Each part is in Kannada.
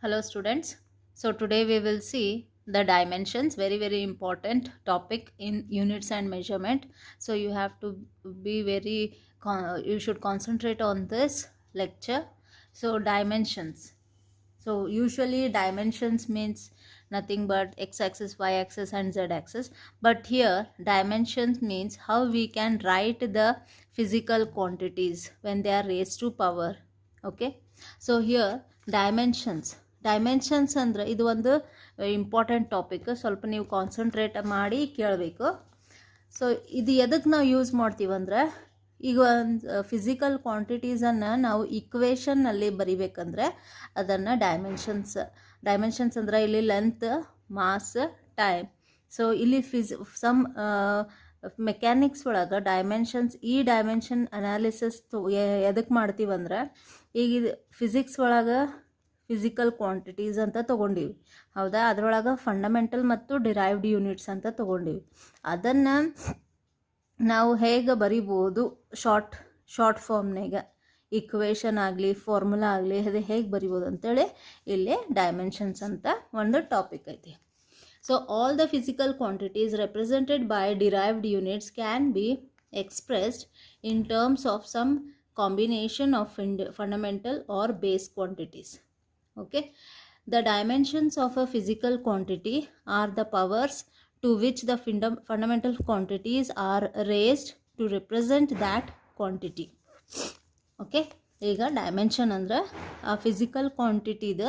Hello students. So today we will see the dimensions, very important topic in units and measurement. So you have to be you should concentrate on this lecture. So dimensions. So usually dimensions means nothing but x-axis, y-axis and z-axis. But here dimensions means how we can write the physical quantities when they are raised to power. Okay. So here dimensions ಅಂದ್ರೆ ಇದು ಒಂದು ಇಂಪಾರ್ಟೆಂಟ್ ಟಾಪಿಕ್. ಸ್ವಲ್ಪ ನೀವು ಕಾನ್ಸಂಟ್ರೇಟ್ ಮಾಡಿ ಕೇಳಬೇಕು. ಸೊ ಇದು ಎದಕ್ಕೆ ನಾವು ಯೂಸ್ ಮಾಡ್ತೀವಂದ್ರೆ, ಈಗ ಒಂದು ಫಿಸಿಕಲ್ ಕ್ವಾಂಟಿಟೀಸನ್ನು ನಾವು ಇಕ್ವೇಷನ್ನಲ್ಲಿ ಬರಿಬೇಕಂದ್ರೆ ಅದನ್ನು ಡೈಮೆನ್ಷನ್ಸ್ ಅಂದರೆ ಇಲ್ಲಿ ಲೆಂತ್, ಮಾಸ್, ಟೈಮ್. ಸೊ ಇಲ್ಲಿ ಸಮ್ ಮೆಕ್ಯಾನಿಕ್ಸ್ ಒಳಗೆ ಈ ಡೈಮೆನ್ಷನ್ ಅನಾಲಿಸಿಸ್ ಎದಕ್ಕೆ ಮಾಡ್ತೀವಂದ್ರೆ, ಈಗ ಇದು ಫಿಸಿಕ್ಸ್ ಒಳಗೆ ಫಿಸಿಕಲ್ ಕ್ವಾಂಟಿಟೀಸ್ ಅಂತ ತೊಗೊಂಡಿವಿ, ಹೌದಾ? ಅದರೊಳಗೆ ಫಂಡಮೆಂಟಲ್ ಮತ್ತು ಡಿರೈವ್ಡ್ ಯೂನಿಟ್ಸ್ ಅಂತ ತೊಗೊಂಡಿವಿ. ಅದನ್ನು ನಾವು ಹೇಗೆ ಬರಿಬೋದು ಶಾರ್ಟ್ ಫಾರ್ಮ್ನಾಗ, ಇಕ್ವೇಷನ್ ಆಗಲಿ ಫಾರ್ಮುಲಾ ಆಗಲಿ, ಅದು ಹೇಗೆ ಬರಿಬೋದು ಅಂತೇಳಿ ಇಲ್ಲಿ ಡೈಮೆನ್ಷನ್ಸ್ ಅಂತ ಒಂದು ಟಾಪಿಕ್ ಐತಿ. So all the physical quantities represented by derived units can be expressed in terms of some combination of fundamental or base quantities. Okay, the dimensions of a physical quantity are the powers to which the fundamental quantities are raised to represent that quantity. Okay, ಈಗ ಡೈಮೆನ್ಷನ್ ಅಂದ್ರೆ ಆ ಫಿಸಿಕಲ್ ಕ್ವಾಂಟಿಟಿದ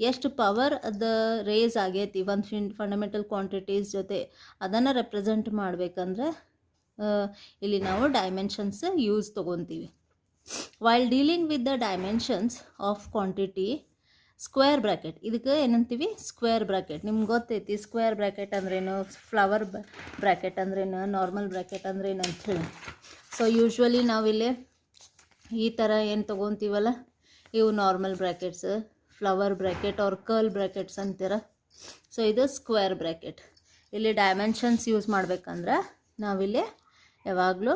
ಎಷ್ಟು ಪವರ್ ಅದು ರೇಸ್ ಆಗೈತಿ ಒಂದು ಫಂಡಮೆಂಟಲ್ ಕ್ವಾಂಟಿಟೀಸ್ ಜೊತೆ ಅದನ್ನು ರೆಪ್ರೆಸೆಂಟ್ ಮಾಡಬೇಕಂದ್ರೆ ಇಲ್ಲಿ ನಾವು ಡೈಮೆನ್ಷನ್ಸ್ ಯೂಸ್ ತೊಗೊತೀವಿ. While dealing with the dimensions of quantity, square bracket, ಇದಕ್ಕೆ ಏನಂತೀವಿ? Square bracket. ನಿಮ್ಗೆ ಗೊತ್ತೈತಿ ಸ್ಕ್ವೇರ್ ಬ್ರ್ಯಾಕೆಟ್ ಅಂದ್ರೇನು, ಫ್ಲವರ್ ಬ್ರ್ಯಾಕೆಟ್ ಅಂದ್ರೇನು, ನಾರ್ಮಲ್ ಬ್ರ್ಯಾಕೆಟ್ ಅಂದ್ರೇನು ಅಂಥೇಳಿ. ಸೊ ಯೂಶ್ವಲಿ ನಾವಿಲ್ಲಿ ಈ ಥರ ಏನು ತೊಗೊತೀವಲ್ಲ, ಇವು normal brackets, flower bracket or curl brackets ಅಂತೀರ. ಸೊ ಇದು ಸ್ಕ್ವೇರ್ ಬ್ರ್ಯಾಕೆಟ್. ಇಲ್ಲಿ ಡೈಮೆನ್ಷನ್ಸ್ ಯೂಸ್ ಮಾಡ್ಬೇಕಂದ್ರೆ ನಾವಿಲ್ಲಿ ಯಾವಾಗಲೂ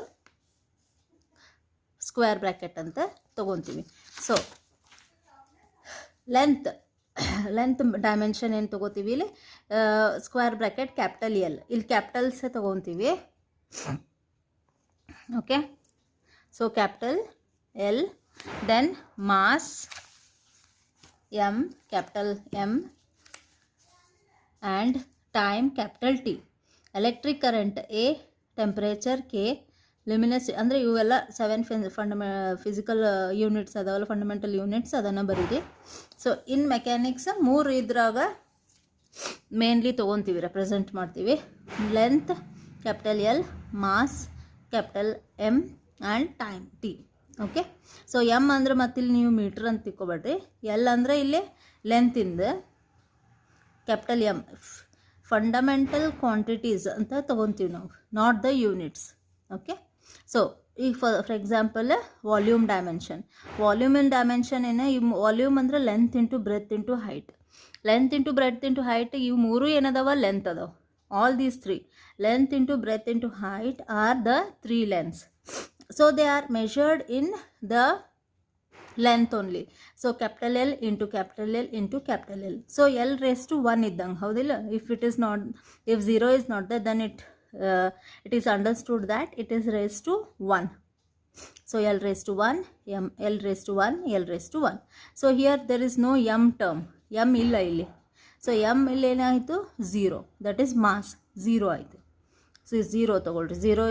ಸ್ಕ್ವೇರ್ ಬ್ರ್ಯಾಕೆಟ್ ಅಂತ ತೊಗೊತೀವಿ. ಸೊ ಲೆಂತ್ ಡೈಮೆನ್ಷನ್ ಏನು ತೊಗೋತೀವಿ ಇಲ್ಲಿ? ಸ್ಕ್ವೇರ್ ಬ್ರ್ಯಾಕೆಟ್ ಕ್ಯಾಪಿಟಲ್ ಎಲ್, ಇಲ್ಲಿ ಕ್ಯಾಪಿಟಲ್ಸ್ ತೊಗೊತೀವಿ. Okay, so capital L, then mass M, capital M, and time capital T, electric current A, temperature K, luminous ಅಂದರೆ ಇವೆಲ್ಲ 7 ಫಿಸಿಕಲ್ ಯೂನಿಟ್ಸ್ ಅದಾವಲ್ಲ, ಫಂಡಮೆಂಟಲ್ ಯೂನಿಟ್ಸ್, ಅದನ್ನು ಬರೀರಿ. ಸೊ ಇನ್ ಮೆಕ್ಯಾನಿಕ್ಸ್ 3 ಇದ್ರಾಗ ಮೇನ್ಲಿ ತೊಗೊತೀವಿ, ರೆಪ್ರೆಸೆಂಟ್ ಮಾಡ್ತೀವಿ. Length capital L, mass capital M, and time T. Okay, so M ಅಂದರೆ ಮತ್ತಿಲ್ಲಿ ನೀವು ಮೀಟ್ರ್ ಅಂತ ತಿಳ್ಕೊಬೇಡ್ರಿ. ಎಲ್ ಅಂದರೆ ಇಲ್ಲಿ ಲೆಂತಿಂದ, ಕ್ಯಾಪಿಟಲ್ ಎಮ್ ಫಂಡಮೆಂಟಲ್ ಕ್ವಾಂಟಿಟೀಸ್ ಅಂತ ತೊಗೊತೀವಿ ನಾವು, not the units. Okay, so ಈಗ for example volume dimension. Volume in dimension ಏನು? ಈ ವಾಲ್ಯೂಮ್ ಅಂದರೆ length into breadth into height. Length into breadth into height, ಇವು 3 ಏನದಾವ? ಲೆಂತ್ ಅದಾವ. All these 3, length into breadth into height are the 3 lengths. So they are measured in the length only. So capital L into capital L into capital L. So L raise to 1 ಇದ್ದಂಗೆ, ಹೌದಿಲ್ಲ? If 0 is not there, then it is understood that it is raised to 1. So L raised to 1, M, L raised to 1, L raised to 1. So here there is no M term. M illa illi. So M illi ಏನಾಯಿತು? 0. That is mass. 0 ಆಯಿತು. So 0 ತಗೊಳ್ರಿ. 0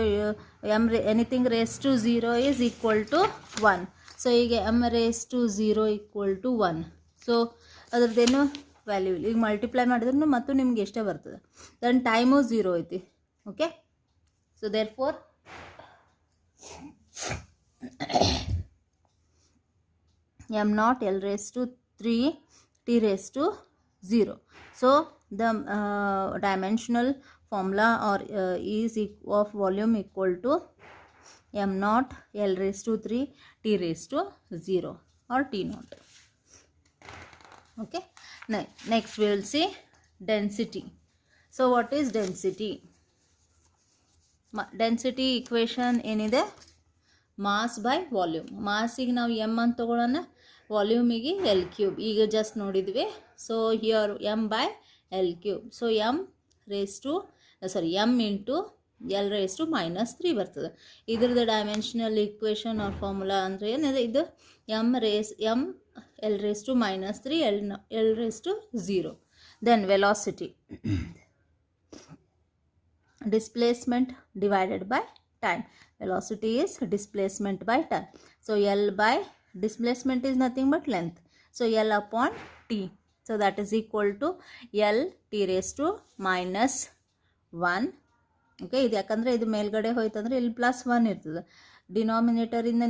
M anything raised to 0 is equal to 1. So ಈಗ M raised to 0 equal to 1. So ಅದ್ರದ್ದೇನು value ಇಲ್ಲ. ಈಗ ಮಲ್ಟಿಪ್ಲೈ ಮಾಡಿದ್ರೂ ಮತ್ತು ನಿಮ್ಗೆ ಎಷ್ಟೇ ಬರ್ತದೆ. ದೆನ್ ಟೈಮು 0 ಐತಿ. Okay, so therefore m naught L raised to 3 T raised to 0. So the dimensional formula or is of volume equal to m naught L raised to 3 T raised to 0 or T naught. Okay, next we will see density. So what is density? Density equation ಏನಿದೆ? Mass by volume. ಮಾಸಿಗೆ ನಾವು ಎಮ್ ಅಂತ ತೊಗೊಳ್ಳೋಣ, ವಾಲ್ಯೂಮಿಗೆ ಎಲ್ ಕ್ಯೂಬ್. ಈಗ ಜಸ್ಟ್ ನೋಡಿದ್ವಿ. So here M by L cube. So M into L raise to -3 ಬರ್ತದೆ. ಇದ್ರದ್ದು ಡೈಮೆನ್ಷನಲ್ ಈಕ್ವೇಷನ್ ಆರ್ ಫಾರ್ಮುಲಾ ಅಂದರೆ ಏನಿದೆ, ಇದು M L raise to -3 L raise to 0. Then velocity, displacement divided by time. Velocity is displacement by time. So L by displacement is nothing but length. So L upon T. So that is equal to L T raised to -1. Okay, ಇದು ಯಾಕಂದರೆ ಇದು ಮೇಲ್ಗಡೆ ಹೋಯ್ತಂದ್ರೆ ಇಲ್ಲಿ +1 ಇರ್ತದೆ, ಡಿನಾಮಿನೇಟರಿಂದ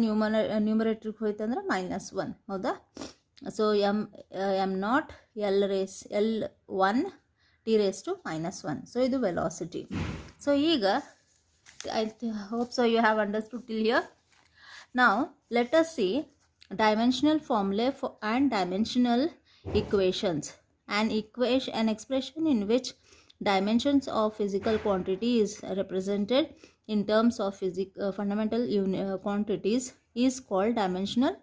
ನ್ಯೂಮರೇಟ್ರಿಗೆ ಹೋಯ್ತಂದ್ರೆ -1. ಹೌದಾ? So am not L1 T raised to -1. So ಇದು ವೆಲಾಸಿಟಿ. ಸೊ ಈಗ I hope so you have understood till here. Now let us see dimensional formulae and dimensional equations. An expression in which dimensions of physical quantity is represented in terms of fundamental quantities is called dimensional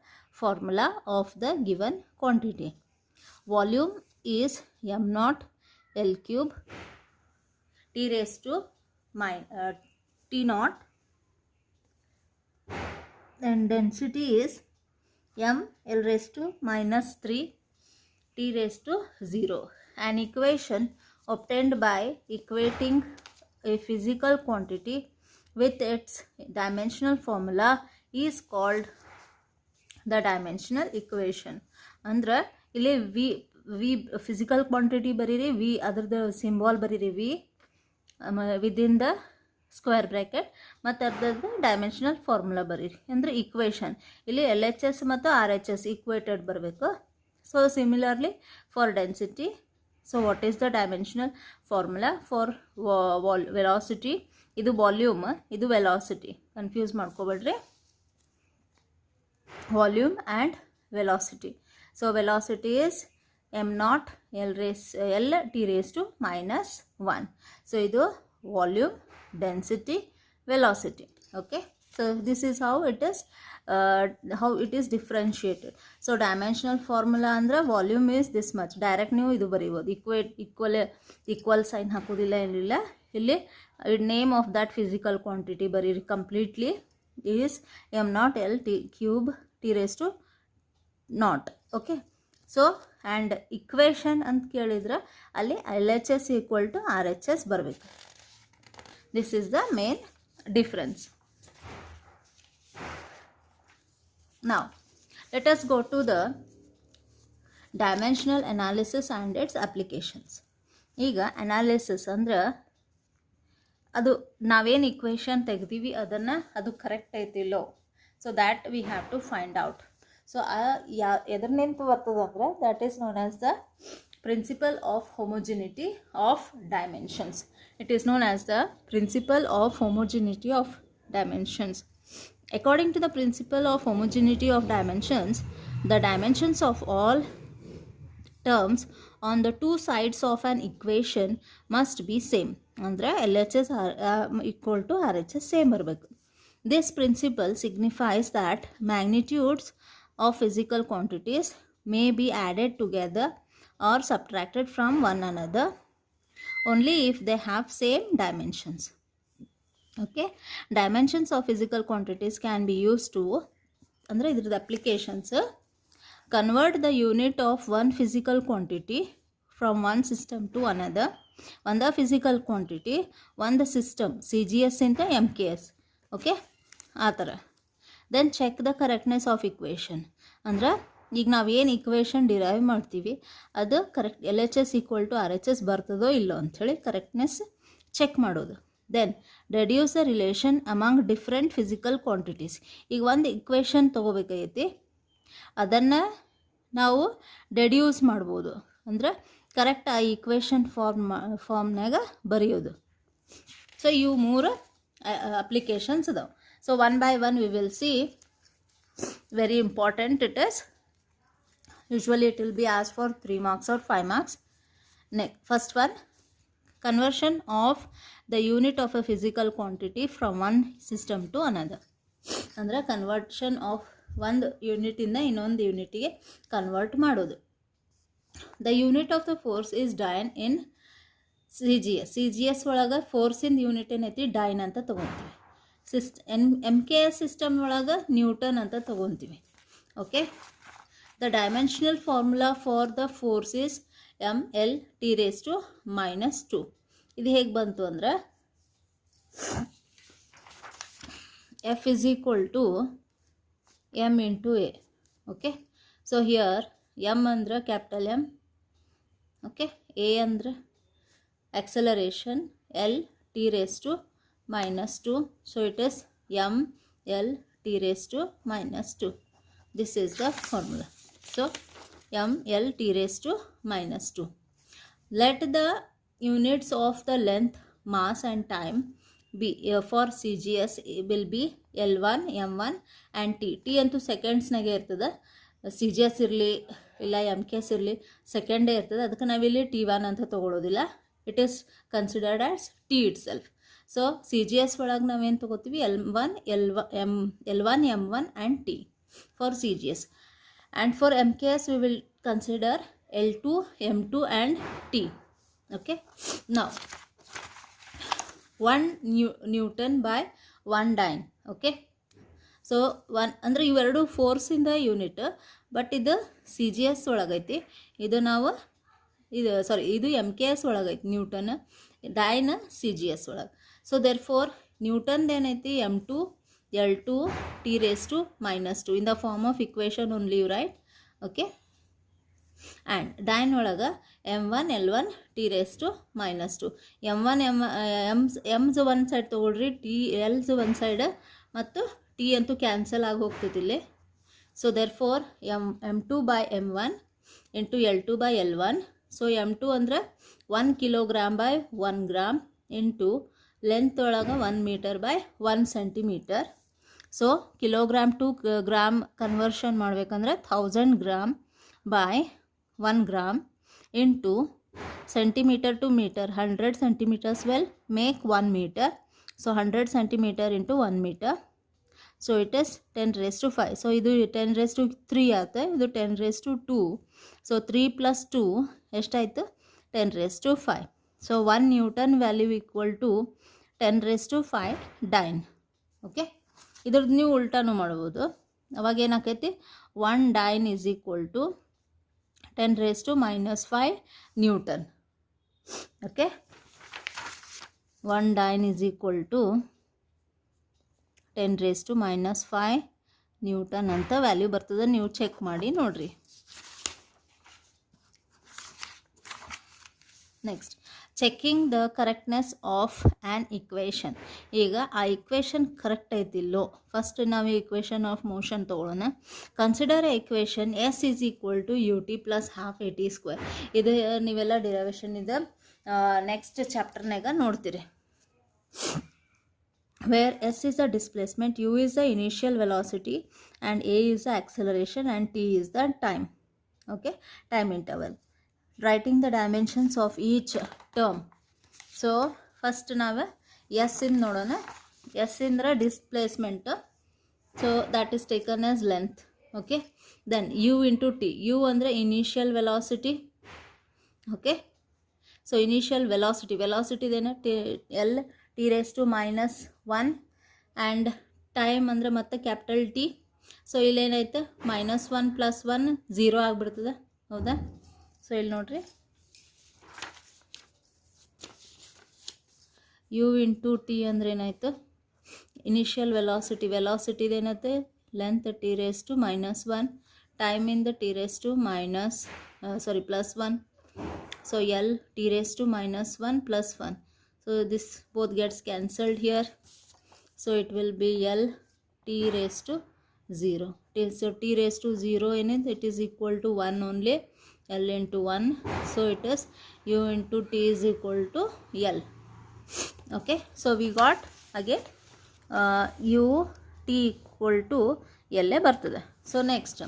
formula of the given quantity. Volume is m naught L cube T raised to T naught, and density is m L raised to -3 T raised to 0. An equation obtained by equating a physical quantity with its dimensional formula is called the dimensional equation. ಅಂದ್ರೆ ಇಲ್ಲಿ ವಿ ಫಿಸಿಕಲ್ ಕ್ವಾಂಟಿಟಿ ಬರೀರಿ, ವಿ ಅದ್ರದ್ದು ಸಿಂಬಾಲ್ ಬರೀರಿ, V within the square bracket, ಮತ್ತು ಅದ್ರದ್ದು ಡೈಮೆನ್ಷನಲ್ ಫಾರ್ಮುಲಾ ಬರೀರಿ. ಅಂದರೆ ಇಕ್ವೇಷನ್ ಇಲ್ಲಿ LHS ಮತ್ತು RHS ಈಕ್ವೇಟೆಡ್ ಬರಬೇಕು. So similarly for density, so what is the dimensional formula for velocity? ಇದು ವಾಲ್ಯೂಮ್, ಇದು ವೆಲಾಸಿಟಿ, ಕನ್ಫ್ಯೂಸ್ ಮಾಡ್ಕೋಬೇಡ್ರಿ. Volume and velocity. So velocity is m naught L T raised to -1. So ಇದು volume, density, velocity. Okay, so this is how it is differentiated. So dimensional formula ಅಂದ್ರೆ volume is this much. Direct ನೀವು ಇದು ಬರೀಬೋದು, ಈಕ್ವಲ್ ಸೈನ್ ಹಾಕೋದಿಲ್ಲ, ಏನಿಲ್ಲ. ಇಲ್ಲಿ name of that physical quantity ಬರೀರಿ completely is m naught L T cube T raised to 0. Okay, so and equation ಅಂತ ಕೇಳಿದ್ರೆ ಅಲ್ಲಿ LHS ಈಕ್ವಲ್ ಟು RHS ಬರಬೇಕು. This is the main difference. ನಾವು let us go to the dimensional analysis and its applications. ಈಗ ಅನಾಲಿಸಿಸ್ ಅಂದ್ರೆ ಅದು ನಾವೇನು ಇಕ್ವೇಷನ್ ತೆಗ್ದೀವಿ ಅದು ಕರೆಕ್ಟ್ ಐತಿಲ್ಲೋ, so that we have to find out. So ಎದ್ರ ನೆನಪು ಬರ್ತದೆ ಅಂದರೆ that is known as the principle of homogeneity of dimensions. It is known as the principle of homogeneity of dimensions. According to the principle of homogeneity of dimensions, the dimensions of all terms on the two sides of an equation must be same. ಅಂದರೆ LHS equal to RHS same ಬರಬೇಕು. This principle signifies that magnitudes of physical quantities may be added together or subtracted from one another only if they have same dimensions. Okay, dimensions of physical quantities can be used to, ಅಂದರೆ ಇದ್ರದ್ದು applications, convert the unit of one physical quantity from one system to another. One the physical quantity, one the system, CGS into MKS. Okay, ಆ ಥರ. Then check the correctness of equation. ಅಂದ್ರೆ ಈಗ ನಾವು ಏನು ಇಕ್ವೇಷನ್ ಡಿರೈವ್ ಮಾಡ್ತೀವಿ ಅದು correct LHS equal to RHS ಬರ್ತದೋ ಇಲ್ಲೋ ಅಂಥೇಳಿ ಕರೆಕ್ಟ್ನೆಸ್ ಚೆಕ್ ಮಾಡೋದು. Then reduce the relation among different physical quantities. ಈಗ ಒಂದು ಇಕ್ವೇಷನ್ ತೊಗೋಬೇಕಾಗೈತಿ, ಅದನ್ನು ನಾವು ಡೆಡ್ಯೂಸ್ ಮಾಡ್ಬೋದು, ಅಂದರೆ ಕರೆಕ್ಟ್ ಆ ಈಕ್ವೇಷನ್ ಫಾರ್ಮ್ನಾಗ ಬರೆಯೋದು. ಸೊ ಇವು ಮೂರು ಅಪ್ಲಿಕೇಶನ್ಸ್ ಅದಾವೆ. So one by one we will see. Very important it is. Usually it will be as for 3 marks or 5 marks. First one, conversion of the unit of a physical quantity from one system to another. ಅಂದರೆ ಕನ್ವರ್ಷನ್ ಆಫ್ ಒಂದು ಯೂನಿಟಿಂದ ಇನ್ನೊಂದು ಯೂನಿಟಿಗೆ ಕನ್ವರ್ಟ್ ಮಾಡೋದು. The unit of the force is dyne in C G S ಒಳಗೆ ಫೋರ್ಸಿಂದ ಯೂನಿಟ್ ಏನೈತಿ ಡೈನ್ ಅಂತ ತೊಗೊತೀವಿ. MKS ಸಿಸ್ಟಮ್ ಒಳಗೆ ನ್ಯೂಟನ್ ಅಂತ ತೊಗೊತೀವಿ. Okay, the dimensional formula for the force is mL(T⁻²). ಇದು ಹೇಗೆ ಬಂತು ಅಂದ್ರೆ F is equal to m into a. Okay, so here m andre capital M, okay, a andre acceleration, L(T⁻²). So it is mL(T⁻²). This is the formula. So mL(T⁻²). Let the units of the length, mass and time be for CGS will be L1, M1 and T. T ಅಂತೂ ಸೆಕೆಂಡ್ಸ್ನಾಗೆ ಇರ್ತದೆ. CGS ಇರಲಿ ಇಲ್ಲ MKS ಇರಲಿ ಸೆಕೆಂಡೇ ಇರ್ತದೆ. ಅದಕ್ಕೆ ನಾವಿಲ್ಲಿ T1 ಅಂತ ತೊಗೊಳ್ಳೋದಿಲ್ಲ. It is considered as T itself. So CGS ಒಳಗೆ ನಾವೇನು ತೊಗೋತೀವಿ L1, M1 and T for CGS. And for MKS we will consider L2, M2 and T. Okay, now 1 Newton by 1 dyne. Okay, so 1 ಅಂದರೆ ಇವೆರಡು ಫೋರ್ಸಿಂದ ಯೂನಿಟ್, ಬಟ್ ಇದು CGS ಒಳಗೈತಿ, ಇದು ನಾವು ಇದು MKS ಒಳಗೈತಿ ನ್ಯೂಟನ್, ಡೈನ್ CGS ಒಳಗೆ. ಸೊ ದೇರ್ ಫೋರ್ ನ್ಯೂಟನ್ ಏನೈತಿ M2 L2 T⁻² in the form of equation only, right? Okay, and dyne ಒಳಗೆ M1 L1 T⁻². M1 M's ಒಂದು ಸೈಡ್ ತೊಗೊಳ್ರಿ, L's ಒಂದು ಸೈಡ್ ಮತ್ತು T ಅಂತೂ ಕ್ಯಾನ್ಸಲ್ ಆಗಿ ಹೋಗ್ತೈತಿಲ್ಲಿ. So therefore M2 by M1 into L2 by L1. So M2 ಅಂದರೆ 1 kilogram by 1 gram ಇಂಟು ಲೆಂತ್ ಒಳಗೆ 1 meter by 1 centimeter. So kilogram to gram conversion ಮಾಡಬೇಕಂದ್ರೆ 1000 gram by 1 gram into centimeter to meter. 100 centimeters will make 1 meter. So 100 centimeter into 1 meter. So it is 10⁵. So ಇದು 10⁵ ಆಗುತ್ತೆ, ಇದು 10⁵2. ಸೊ 3 + 2 ಎಷ್ಟಾಯಿತು 10⁵. So 1 Newton value equal to 10⁵ dyne. Okay, ಇದ್ರದ್ದು ನೀವು ಉಲ್ಟಾನು ಮಾಡ್ಬೋದು. ಅವಾಗ ಏನಾಕೈತಿ 1 dyne is equal to 10⁻⁻5 newton. Okay, 1 dyne is equal to 10⁻⁻5 newton ಅಂತ ವ್ಯಾಲ್ಯೂ ಬರ್ತದೆ. ನೀವು ಚೆಕ್ ಮಾಡಿ ನೋಡ್ರಿ. Next, checking the correctness of an equation. ಈಗ ಆ ಇಕ್ವೇಷನ್ ಕರೆಕ್ಟ್ ಐತಿಲ್ಲೋ ಫಸ್ಟ್ ನಾವು ಇಕ್ವೇಷನ್ ಆಫ್ ಮೋಷನ್ ತೊಗೊಳ್ಳೋಣ. Consider a equation S is equal to ut plus half at². ಇದು ನೀವೆಲ್ಲ ಡಿರೈವೇಷನ್ ಇದೆ ನೆಕ್ಸ್ಟ್ ಚಾಪ್ಟರ್ನಾಗ ನೋಡ್ತೀರಿ. where S is the displacement, U is the initial velocity and A is the acceleration and T is the time. Okay, time interval. Writing the dimensions of each term. So first ನಾವು S in ನೋಡೋಣ. S Indra displacement, so that is taken as length. Okay, then U into T. U ಅಂದರೆ initial velocity. Okay, so initial velocity ಇದೇನು L(T⁻⁻1) and time ಅಂದರೆ ಮತ್ತೆ ಕ್ಯಾಪಿಟಲ್ T. ಸೊ ಇಲ್ಲೇನಾಯ್ತು -1 + 1 0 ಆಗಿಬಿಡ್ತದೆ, ಹೌದಾ? ಸೊ ಇಲ್ಲಿ ನೋಡ್ರಿ, U into T ಅಂದ್ರೆ ಏನಾಯಿತು ಇನಿಷಿಯಲ್ ವೆಲಾಸಿಟಿ ಏನೈತೆ ಲೆಂತ್ T⁻⁻1, ಟೈಮ್ ಇಂದ +1. So L(T⁻⁻1 + 1). So this both gets cancelled here. So it will be L(T⁻�0). So T⁻�0 ಏನಿದೆ it is equal to 1 only, L into 1. So it is U into T is equal to L. Okay, so we got again U T equal to L ಬರ್ತದೆ. ಸೊ ನೆಕ್ಸ್ಟ್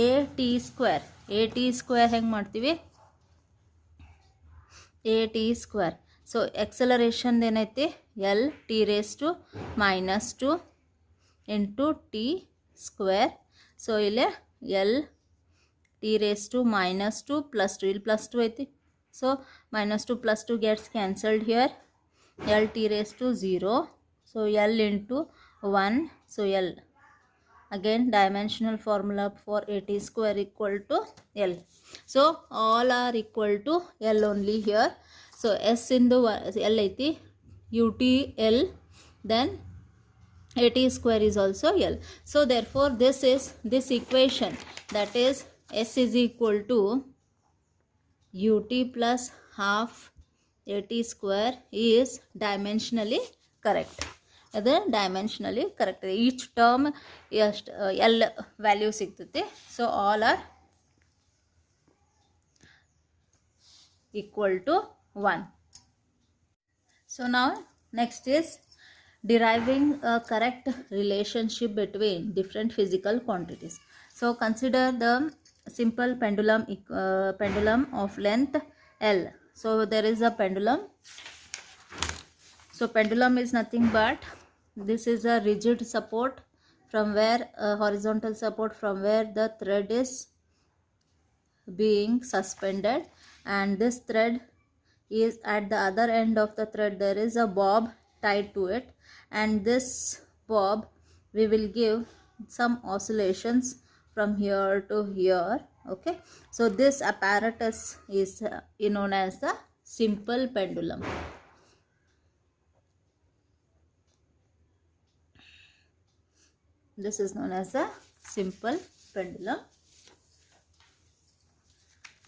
AT² ಹೆಂಗೆ ಮಾಡ್ತೀವಿ AT². ಸೊ ಎಕ್ಸಲರೇಷನ್ ಏನೈತಿ L(T⁻²) into T square. So ಇಲ್ಲಿ ಎಲ್ ಟಿ ರೇಸ್ ಟು -2 +2, ಇಲ್ಲಿ +2 ಐತಿ. So -2 +2 gets cancelled here. L t raised to 0. So L into 1. So L. Again dimensional formula for AT square equal to L. So all are equal to L only here. So S in the L ಐತಿ, UT L, then AT square is also L. So therefore this equation, that is S is equal to UT plus half AT square is dimensionally correct. ಅದು ಡೈಮೆನ್ಷನಲಿ ಕರೆಕ್ಟ್ ಇದೆ. ಈಚ್ ಟರ್ಮ್ ಎಷ್ಟು ಎಲ್ ವ್ಯಾಲ್ಯೂ ಸಿಗ್ತೈತಿ. So all are equal to 1. ಸೊ ನಾವು next is deriving a correct relationship between different physical quantities. So consider the simple pendulum of length L. So there is a pendulum. So pendulum is nothing but this is a rigid support from where horizontal support from where the thread is being suspended, and this thread is at the other end of the thread there is a bob tied to it, and this bob we will give some oscillations from here to here. Okay, so this apparatus is known as the simple pendulum. This is known as a simple pendulum.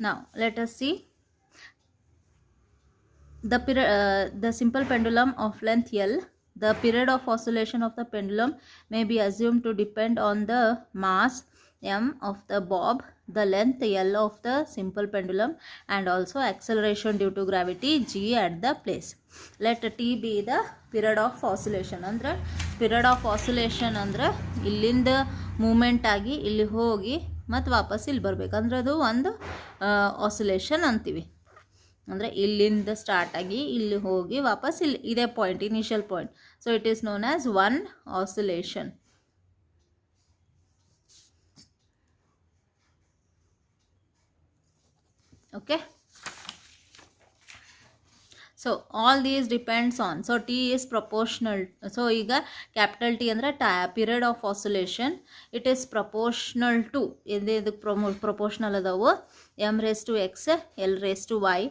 Now let us see the simple pendulum of length L. The period of oscillation of the pendulum may be assumed to depend on the mass m of the bob, the length L of the simple pendulum, and also acceleration due to gravity g at the place. Let t be the period of oscillation. ಅಂದ್ರೆ period of oscillation ಅಂದ್ರೆ ಇಲ್ಲಿಂದ ಮೂಮೆಂಟ್ ಆಗಿ ಇಲ್ಲಿ ಹೋಗಿ ಮತ್ತು ವಾಪಸ್ ಇಲ್ಲಿ ಬರಬೇಕು, ಅಂದ್ರೆ ಅದು ಒಂದು ಆಸಿಲೇಷನ್ ಅಂತೀವಿ. ಅಂದರೆ ಇಲ್ಲಿಂದ ಸ್ಟಾರ್ಟ್ ಆಗಿ ಇಲ್ಲಿ ಹೋಗಿ ವಾಪಸ್ ಇಲ್ಲಿ ಇದೇ point, initial point. So it is known as one oscillation. Okay, so all these depends on, so T is proportional. So ಈಗ ಕ್ಯಾಪಿಟಲ್ ಟಿ ಅಂದರೆ period of oscillation, it is proportional to ಇದಕ್ಕೆ ಪ್ರಪೋರ್ಷನಲ್ ಅದಾವು m raised to x, l raised to y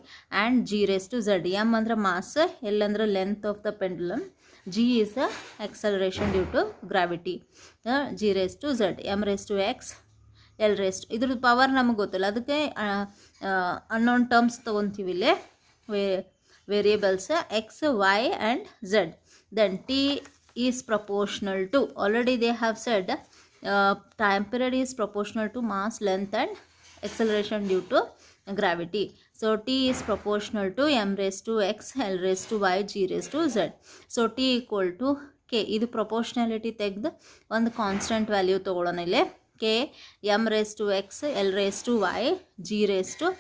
and g raised to z. m ಅಂದ್ರೆ ಮಾಸ್, l ಅಂದ್ರೆ length of the pendulum, g is the acceleration due to gravity, g raised to z, m raised to x, l raised to, ಇದ್ರದ್ದು ಪವರ್ ನಮಗೆ ಗೊತ್ತಿಲ್ಲ, ಅದಕ್ಕೆ ಅನ್ನೋನ್ ಟರ್ಮ್ಸ್ ತೊಗೊತೀವಿ ಇಲ್ಲಿ, variables x, y and z. Then t is proportional to, already they have said time period is proportional to mass, length and acceleration due to gravity. So t is proportional to m raised to x, l raised to y, g raised to z. So t equal to k. ಇದು ಪ್ರಪೋರ್ಷನಾಲಿಟಿ ತೆಗೆದು ಒಂದು ಕಾನ್ಸ್ಟೆಂಟ್ ವ್ಯಾಲ್ಯೂ ತೊಗೊಳ್ಳೋಣ ಇಲ್ಲಿ, k m raised to x, l raised to y, g raised to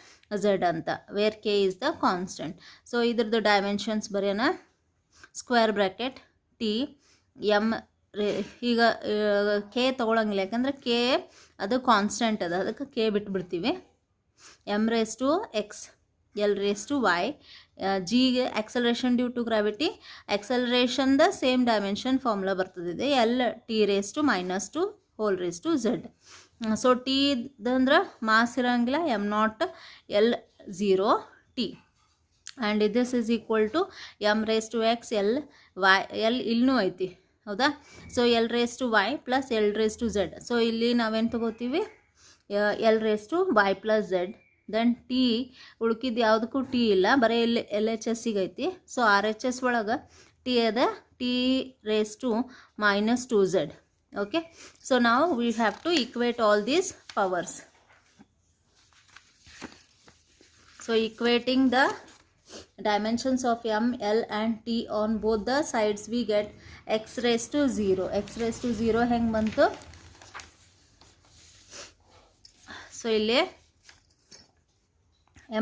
z ಅಂತ, where k is the constant. So ಇದ್ರದ್ದು ಡೈಮೆನ್ಷನ್ಸ್ ಬರೆಯೋಣ. ಸ್ಕ್ವೇರ್ ಬ್ರ್ಯಾಕೆಟ್ t m, ಈಗ ಕೆ ತೊಗೊಳಂಗಿಲ್ಲ ಯಾಕಂದರೆ ಕೆ ಅದು ಕಾನ್ಸ್ಟೆಂಟ್ ಅದ, ಅದಕ್ಕೆ ಕೆ ಬಿಟ್ಬಿಡ್ತೀವಿ. m raised to x, l raised to y, g acceleration due to gravity, acceleration the same dimension formula ಬರ್ತದಿದೆ, l t raised to -2 whole raised to z. So T ಅಂದ್ರೆ ಮಾಸ್ ಇರೋಂಗಿಲ್ಲ, m naught l 0 t, and this is equal to m raised to x, l y, l ಇಲ್ಲೂ ಐತಿ ಹೌದಾ. So l raised to y plus l raised to z. So ಇಲ್ಲಿ ನಾವೇನು ತೊಗೋತೀವಿ, l raised to y plus z. Then T ಉಳ್ಕಿದ್ದು ಯಾವುದಕ್ಕೂ ಟಿ ಇಲ್ಲ, ಬರೀ ಎಲ್ ಎಚ್ ಎಸ್ಸಿಗೆ ಐತಿ. ಸೊ ಆರ್ ಎಚ್ ಎಸ್ ಒಳಗೆ ಟಿ ಅದ, T raised to -2z. Okay, so now we have to equate all these powers. So equating the dimensions of m, l and t on both the sides, we get x raised to 0. x raised to 0 ಹೆಂಗೆ ಬಂತು, ಸೊ ಇಲ್ಲಿ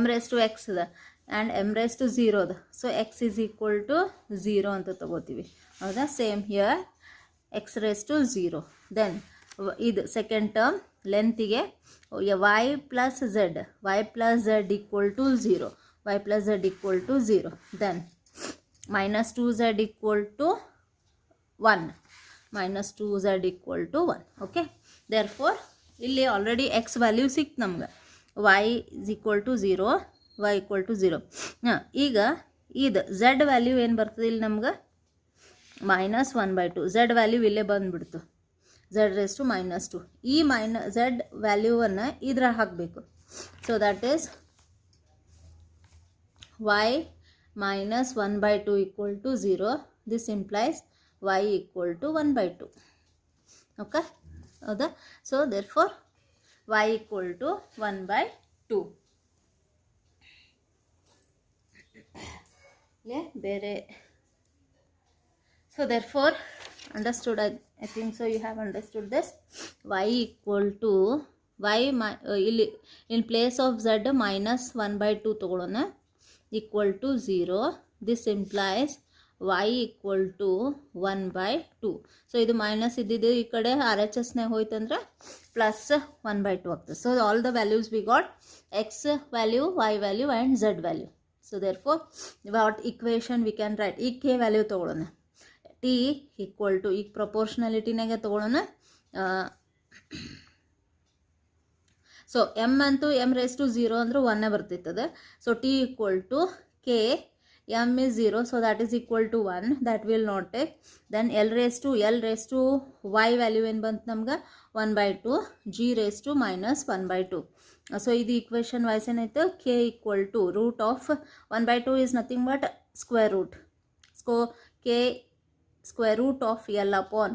m raised to x ಅದ ಆ್ಯಂಡ್ m raised to 0 ಅದ. So x is equal to 0 ಅಂತ ತಗೋತೀವಿ ಹೌದಾ. Same here x raised to 0. Then ಇದು ಸೆಕೆಂಡ್ ಟರ್ಮ್ ಲೆಂತಿಗೆ y plus z equal to 0. y plus z equal to 0. Then minus 2z equal to 1. minus 2z equal to 1. Okay. Therefore, ಇಲ್ಲಿ ಆಲ್ರೆಡಿ x ವ್ಯಾಲ್ಯೂ ಸಿಕ್ತು ನಮ್ಗೆ. y is equal to 0. y equal to 0. ಈಗ ಇದು z ವ್ಯಾಲ್ಯೂ ಏನು ಬರ್ತದೆ ಇಲ್ಲಿ ನಮ್ಗೆ -1/2. z ವ್ಯಾಲ್ಯೂ ಇಲ್ಲೇ ಬಂದುಬಿಡ್ತು. z raised to -2. ಈ z ವ್ಯಾಲ್ಯೂವನ್ನು ಇದ್ರಾಗ ಹಾಕಬೇಕು. So that is y -1/2 equal to 0. This implies y equal to 1/2. Okay. ಹೌದಾ? So therefore y equal to 1/2. ಬೇರೆ so therefore understood. I think so you have understood this. y equal to ಇಲ್ಲಿ in place of z -1/2 ತಗೊಳ್ಳೋಣ equal to 0. this implies y equal to 1/2. So ಇದು ಮೈನಸ್ ಇದ್ದಿದ್ದು ಈ ಕಡೆ RHSನೇ ಹೋಯ್ತಂದ್ರೆ ಪ್ಲಸ್ 1/2 ಆಗ್ತದೆ. So all the values we got x value, y value and z value. So therefore what equation we can write. ಈ ಕೆ ವ್ಯಾಲ್ಯೂ ತೊಗೊಳ್ಳೋಣ. ಟಿ ಈಕ್ವಲ್ ಟು ಈಗ ಪ್ರಪೋರ್ಷನಾಲಿಟಿನಾಗೆ ತೊಗೊಳ್ಳೋಣ. ಸೊ ಎಮ್ ಅಂತೂ ಎಮ್ ರೇಸ್ ಟು 0 ಅಂದ್ರೆ 1 ಬರ್ತಿರ್ತದೆ. So T equal to K, m is 0, so that is equal to 1. that will not take. then l raised to y value ಏನು ಬಂತು ನಮ್ಗೆ 1/2. g raised to -1/2. ಸೊ ಇದು ಈಕ್ವೇಷನ್ ವೈಸ್ ಏನಾಯ್ತು, k equal to root of 1/2 is nothing but square root. so k square root of l upon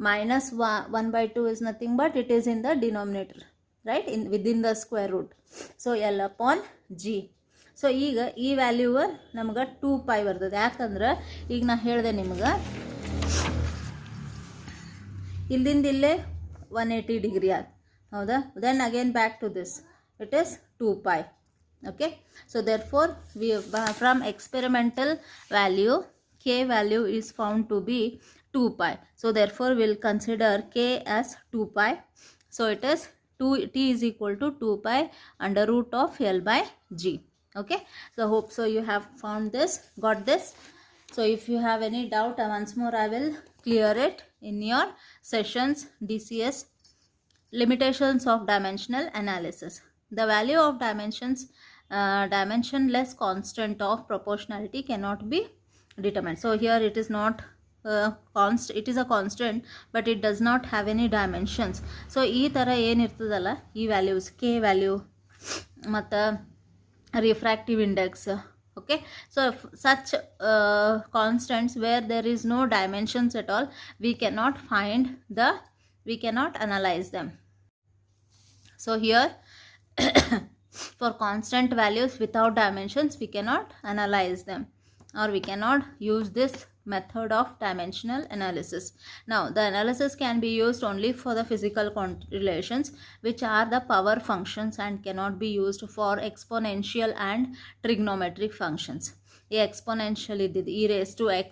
-1/2 is nothing but it is in the denominator, right, in within the square root. so l upon g. So ಈಗ ಈ ವ್ಯಾಲ್ಯೂ ನಮ್ಗೆ 2π ಬರ್ತದೆ. ಯಾಕಂದ್ರೆ ಈಗ ನಾ ಹೇಳಿದೆ ನಿಮ್ಗೆ ಇಲ್ಲಿಂದ ಇಲ್ಲೇ 180 ಡಿಗ್ರಿ ಆದ, ಹೌದಾ. Then again back to this it is 2π. Okay. So therefore we from experimental value k value is found to be 2π. so therefore we'll consider k as 2π. so it is t is equal to 2π under root of l by g. okay. so hope so you have found this, got this. so if you have any doubt, once more I will clear it in your sessions. DCS, limitations of dimensional analysis. the value of dimensionless constant of proportionality cannot be determined. so here it is not it is a constant but it does not have any dimensions. so ಈ ಥರ ಏನಿರ್ತದಲ್ಲ ಈ ವ್ಯಾಲ್ಯೂಸ್ k ವ್ಯಾಲ್ಯೂ ಮತ್ತು refractive index. okay. so such constants where there is no dimensions at all, we cannot analyze them. so here for constant values without dimensions we cannot analyze them, or we cannot use this method of dimensional analysis. now the analysis can be used only for the physical relations which are the power functions and cannot be used for exponential and trigonometric functions. ಈ ಎಕ್ಸ್ಪೊನೆನ್ಷಿಯಲ್ ಇದ್ದಿದ್ದು e raised to x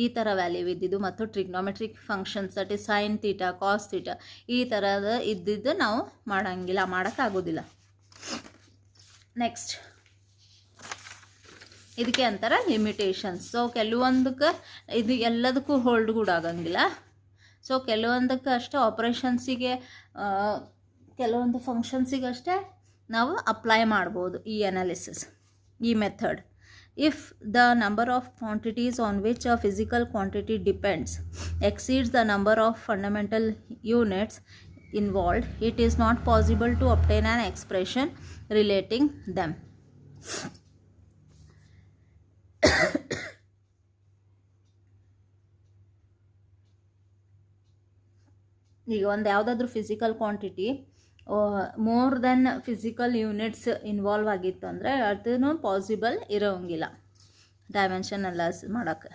ಈ ಥರ ವ್ಯಾಲ್ಯೂ ಇದ್ದಿದ್ದು ಮತ್ತು trigonometric functions that is sine theta, cos theta ಈ ಥರದ ಇದ್ದಿದ್ದು ನಾವು ಮಾಡೋಕ್ಕಾಗೋದಿಲ್ಲ. ನೆಕ್ಸ್ಟ್ ಇದಕ್ಕೆ ಅಂತಾರೆ ಲಿಮಿಟೇಷನ್ಸ್. ಸೊ ಕೆಲವೊಂದಕ್ಕೆ ಇದು ಎಲ್ಲದಕ್ಕೂ ಹೋಲ್ಡ್ ಕೂಡ ಆಗಂಗಿಲ್ಲ. ಸೊ ಕೆಲವೊಂದಕ್ಕೆ ಅಷ್ಟೇ ಆಪ್ರೇಷನ್ಸಿಗೆ, ಕೆಲವೊಂದು ಫಂಕ್ಷನ್ಸಿಗೆ ಅಷ್ಟೇ ನಾವು ಅಪ್ಲೈ ಮಾಡ್ಬೋದು ಈ ಅನಾಲಿಸಿಸ್, ಈ method. If the number of quantities on which a physical quantity depends exceeds the number of fundamental units involved, it is not possible to obtain an expression relating them. ಈಗ ಒಂದು ಯಾವುದಾದ್ರೂ physical quantity more than physical units involve ಆಗಿತ್ತು ಅಂದರೆ ಅದನ್ನು ಪಾಸಿಬಲ್ ಇರೋಂಗಿಲ್ಲ ಡೈಮೆನ್ಷನ್ ಅನಾಲಿಸಿಸ್ ಮಾಡೋಕ್ಕೆ.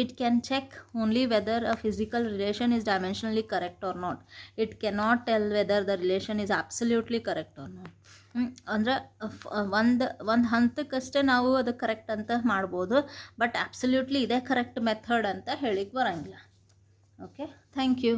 it can check only whether a physical relation is dimensionally correct or not. it cannot tell whether the relation is absolutely correct or not. ಅಂದರೆ ಒಂದು ಹಂತಕ್ಕಷ್ಟೇ ನಾವು ಅದು ಕರೆಕ್ಟ್ ಅಂತ ಮಾಡ್ಬೋದು, ಬಟ್ ಅಬ್ಸಲ್ಯೂಟ್ಲಿ ಇದೇ ಕರೆಕ್ಟ್ ಮೆಥಡ್ ಅಂತ ಹೇಳಿಕ್ಕೆ ಬರೋಂಗಿಲ್ಲ. Okay, thank you.